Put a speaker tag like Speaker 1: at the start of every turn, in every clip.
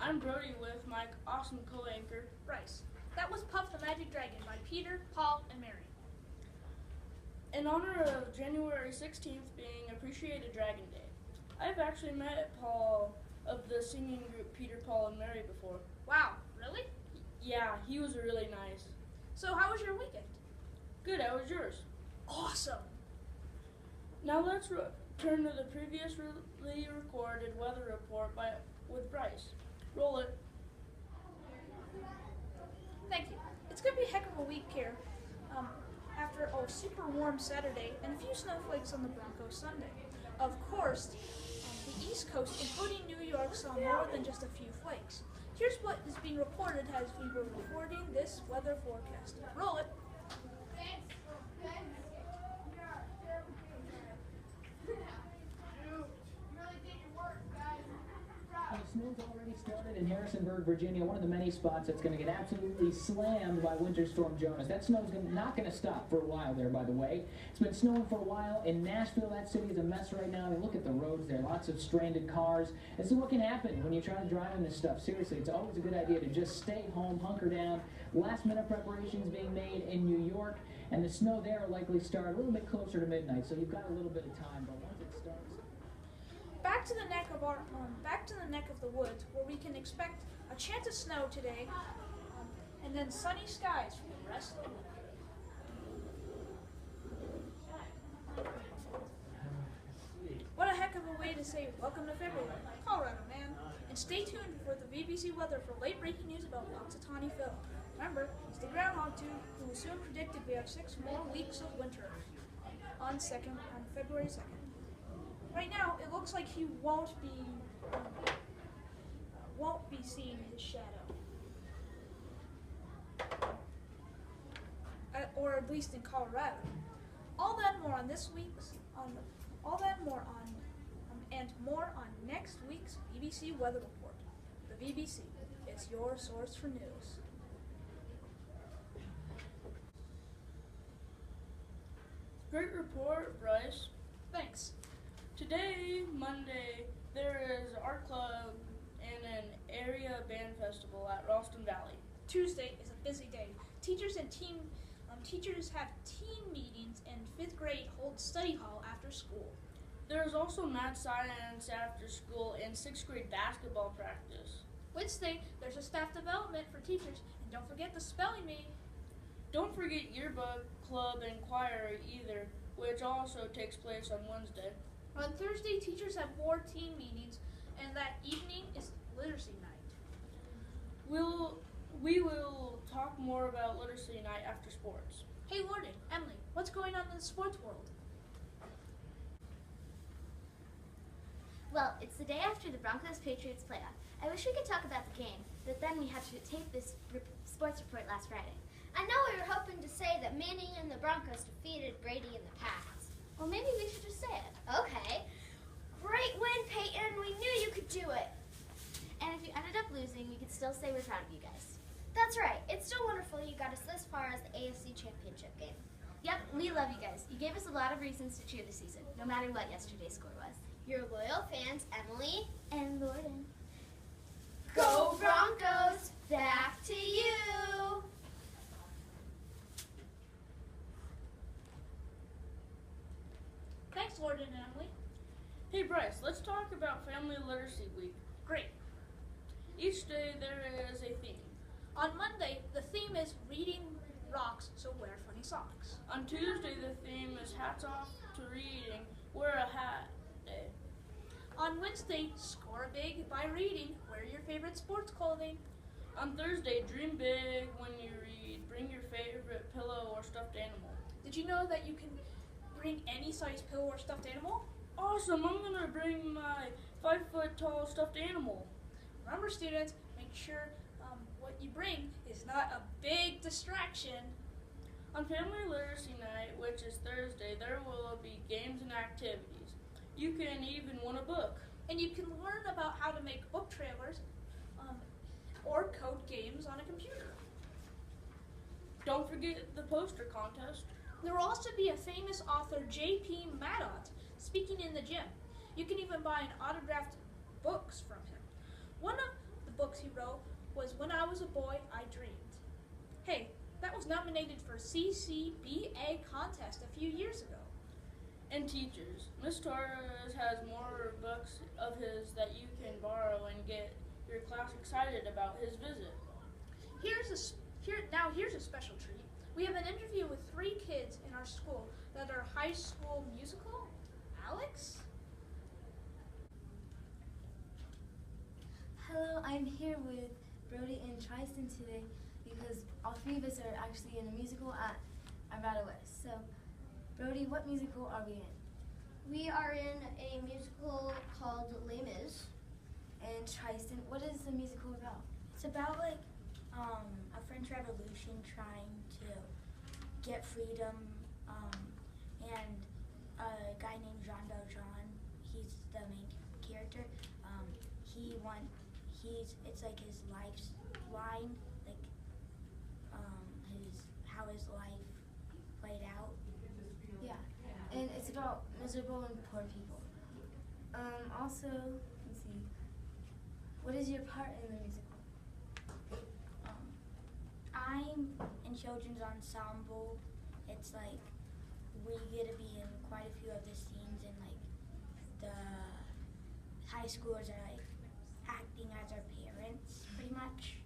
Speaker 1: I'm Brody with my awesome co-anchor,
Speaker 2: Bryce. That was Puff the Magic Dragon by Peter, Paul, and Mary.
Speaker 1: In honor of January 16th being Appreciated Dragon Day, I've actually met Paul of the singing group Peter, Paul, and Mary before.
Speaker 2: Wow, really?
Speaker 1: Yeah, he was really nice.
Speaker 2: So how was your weekend?
Speaker 1: Good, how was yours?
Speaker 2: Awesome!
Speaker 1: Now let's turn to the previously recorded weather report with Bryce. Roll it.
Speaker 2: Thank you. It's going to be a heck of a week here. After a super warm Saturday and a few snowflakes on the Broncos Sunday. Of course, the East Coast, including New York, saw more than just a few flakes. Here's what is being reported as we were recording this weather forecast. Roll it.
Speaker 3: The snow's already started in Harrisonburg, Virginia, one of the many spots that's going to get absolutely slammed by Winter Storm Jonas. That snow's not going to stop for a while there, by the way. It's been snowing for a while in Nashville. That city is a mess right now. I mean, look at the roads there. Lots of stranded cars. This is what can happen when you try to drive in this stuff. Seriously, it's always a good idea to just stay home, hunker down. Last-minute preparations being made in New York, and the snow there will likely start a little bit closer to midnight, so you've got a little bit of time, but once it starts...
Speaker 2: Back to the neck of the woods, where we can expect a chance of snow today, and then sunny skies for the rest of the week. What a heck of a way to say welcome to February, Colorado, man. And stay tuned for the VBC weather for late breaking news about Punxsutawney Phil. Remember, he's the groundhog too, who was soon predicted we have 6 more weeks of winter on February 2nd. Right now, it looks like he won't be seeing his shadow, or at least in Colorado. All that more on more on next week's VBC weather report. The VBC is your source for news.
Speaker 1: Great report, Bryce.
Speaker 2: Thanks.
Speaker 1: Today, Monday, there is art club and an area band festival at Ralston Valley.
Speaker 2: Tuesday is a busy day. Teachers have team meetings, and 5th grade holds study hall after school.
Speaker 1: There is also math science after school and 6th grade basketball practice.
Speaker 2: Wednesday, there's a staff development for teachers, and don't forget the spelling bee.
Speaker 1: Don't forget yearbook, club, and choir either, which also takes place on Wednesday.
Speaker 2: On Thursday, teachers have more team meetings, and that evening is literacy night.
Speaker 1: We will talk more about literacy night after sports.
Speaker 2: Hey, Warden, Emily, what's going on in the sports world?
Speaker 4: Well, it's the day after the Broncos-Patriots playoff. I wish we could talk about the game, but then we had to tape this sports report last Friday.
Speaker 5: I know we were hoping to say that Manning and the Broncos defeated Brady and the Pats.
Speaker 4: Well, maybe we should just say it.
Speaker 5: Okay. Great win, Peyton. We knew you could do it.
Speaker 4: And if you ended up losing, we could still say we're proud of you guys.
Speaker 5: That's right. It's still wonderful you got us this far as the AFC Championship game.
Speaker 4: Yep, we love you guys. You gave us a lot of reasons to cheer this season, no matter what yesterday's score was.
Speaker 5: Your loyal fans, Emily
Speaker 4: And Lorden.
Speaker 5: Go Broncos! Back to you!
Speaker 2: Thanks, Warden and Emily.
Speaker 1: Hey Bryce, let's talk about Family Literacy Week.
Speaker 2: Great.
Speaker 1: Each day there is a theme.
Speaker 2: On Monday, the theme is Reading Rocks, so wear funny socks.
Speaker 1: On Tuesday, the theme is Hats Off to Reading, Wear a Hat Day.
Speaker 2: On Wednesday, score big by reading. Wear your favorite sports clothing.
Speaker 1: On Thursday, dream big when you read. Bring your favorite pillow or stuffed animal.
Speaker 2: Did you know that you can bring any size pillow or stuffed animal?
Speaker 1: Awesome, I'm gonna bring my 5-foot-tall stuffed animal.
Speaker 2: Remember, students, make sure what you bring is not a big distraction.
Speaker 1: On Family Literacy Night, which is Thursday, there will be games and activities. You can even win a book.
Speaker 2: And you can learn about how to make book trailers or code games on a computer.
Speaker 1: Don't forget the poster contest.
Speaker 2: There will also be a famous author, J.P. Madot, speaking in the gym. You can even buy an autographed books from him. One of the books he wrote was When I Was a Boy, I Dreamed. Hey, that was nominated for CCBA contest a few years ago.
Speaker 1: And teachers. Miss Torres has more books of his that you can borrow and get your class excited about his visit.
Speaker 2: Here's a special treat. We have an interview with 3 kids in our school that are high school musical. Alex?
Speaker 6: Hello, I'm here with Brody and Tristan today because all 3 of us are actually in a musical at Arvada West. So, Brody, what musical are we in?
Speaker 5: We are in a musical called Les Mis.
Speaker 6: And Tristan, what is the musical about?
Speaker 7: It's about like a French Revolution trying to get freedom, and a guy named Jean Valjean. He's the main character. It's like his lifeline, like how his life played out.
Speaker 6: Yeah, and it's about miserable and poor people. Also, let's see, what is your part in the musical?
Speaker 7: I'm in children's ensemble. It's like we get to be in quite a few of the scenes, and like the high schoolers are like acting as our parents, pretty much.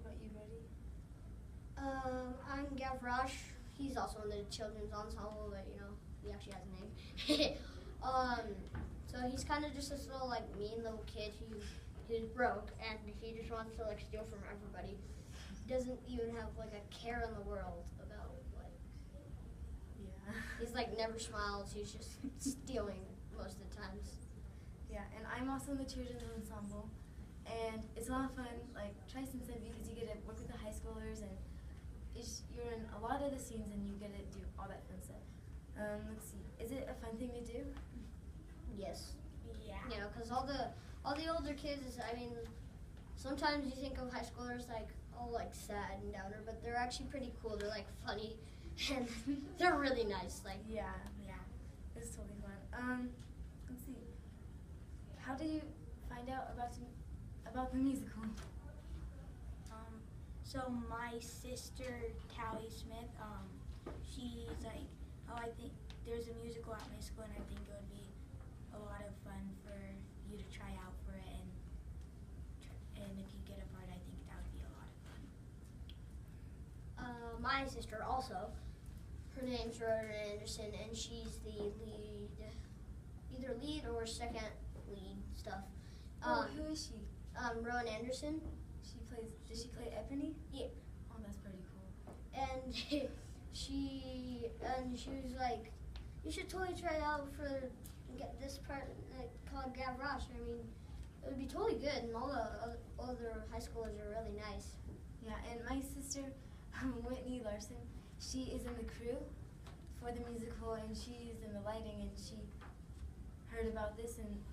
Speaker 6: What about you, Brody?
Speaker 5: I'm Gavroche. He's also in the children's ensemble, but he actually has a name. So he's kind of just this little mean little kid who's broke, and he just wants to steal from everybody. He doesn't even have a care in the world about
Speaker 6: Yeah.
Speaker 5: He's never smiles. He's just stealing most of the times.
Speaker 6: Yeah, and I'm also in the children's ensemble, and it's a lot of fun, like Tristan said, because you get to work with the high schoolers, and you're in a lot of the scenes, and you get to do all that fun stuff. Let's see, is it a fun thing to do?
Speaker 5: Yes.
Speaker 7: Yeah.
Speaker 5: Because all the older kids, sometimes you think of high schoolers all sad and downer, but they're actually pretty cool. They're funny, and they're really nice.
Speaker 6: Yeah, it's totally fun. Let's see, how did you find out about the musical?
Speaker 7: So my sister Tally Smith, she's I think there's a musical at my school, and I think it would be a lot of fun for you to try out for it, and if you get a part, I think that would be a lot of fun.
Speaker 5: My sister also, her name's Rhoda Anderson, and she's the either lead or second lead stuff.
Speaker 6: Who is she?
Speaker 5: Rowan Anderson.
Speaker 6: Does she play Ebony?
Speaker 5: Yeah.
Speaker 6: Oh, that's pretty cool.
Speaker 5: And she was like, you should totally try out for get this part called Gavroche. It would be totally good, and all the other high schoolers are really nice.
Speaker 6: Yeah, and my sister, Whitney Larson, she is in the crew for the musical, and she's in the lighting, and she heard about this and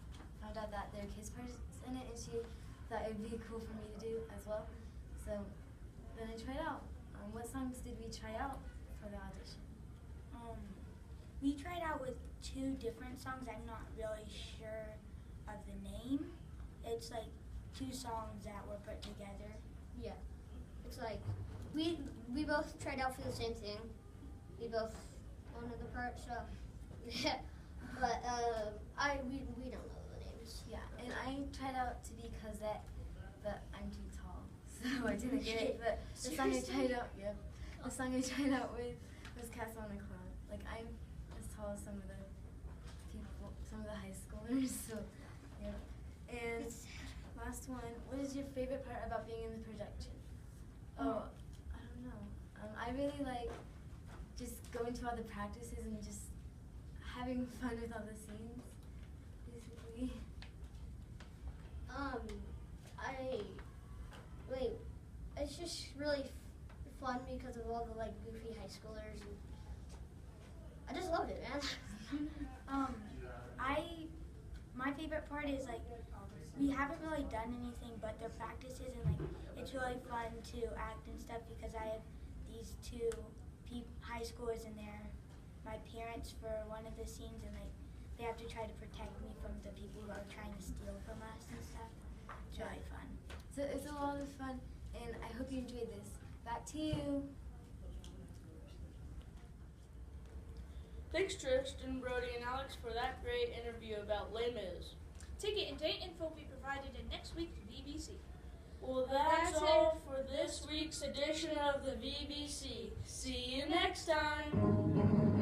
Speaker 6: found out that there are kids parts in it, and she thought it would be cool for me to do as well. So then I tried out. What songs did we try out for the audition?
Speaker 7: We tried out with 2 different songs. I'm not really sure of the name. It's 2 songs that were put together.
Speaker 5: Yeah, it's we both tried out for the same thing. We both wanted the part, so yeah. But we don't know the names.
Speaker 6: Yeah, and I tried out to be Cosette, but I'm too tall, so I didn't get it. But the song I tried out, the song I tried out with was Castle on a Cloud. I'm as tall as some of the people, some of the high schoolers. So yeah. And last one, what is your favorite part about being in the production? Oh, I don't know. I really like just going to all the practices and just having fun with all the scenes, basically.
Speaker 5: It's just really fun because of all the goofy high schoolers, and I just loved it, man.
Speaker 7: My favorite part is we haven't really done anything but their practices, and it's really fun to act and stuff because I have these 2 high schoolers in there, my parents for one of the scenes, and they have to try to protect me from the people who are trying to steal from us and stuff. It's really fun.
Speaker 6: So it's a lot of fun, and I hope you enjoyed this. Back to you.
Speaker 1: Thanks, Tristan, Brody, and Alex for that great interview about Les Mis.
Speaker 2: Ticket and date info will be provided in next week's VBC.
Speaker 1: Well, that's all for this week's edition of the VBC. See you next time.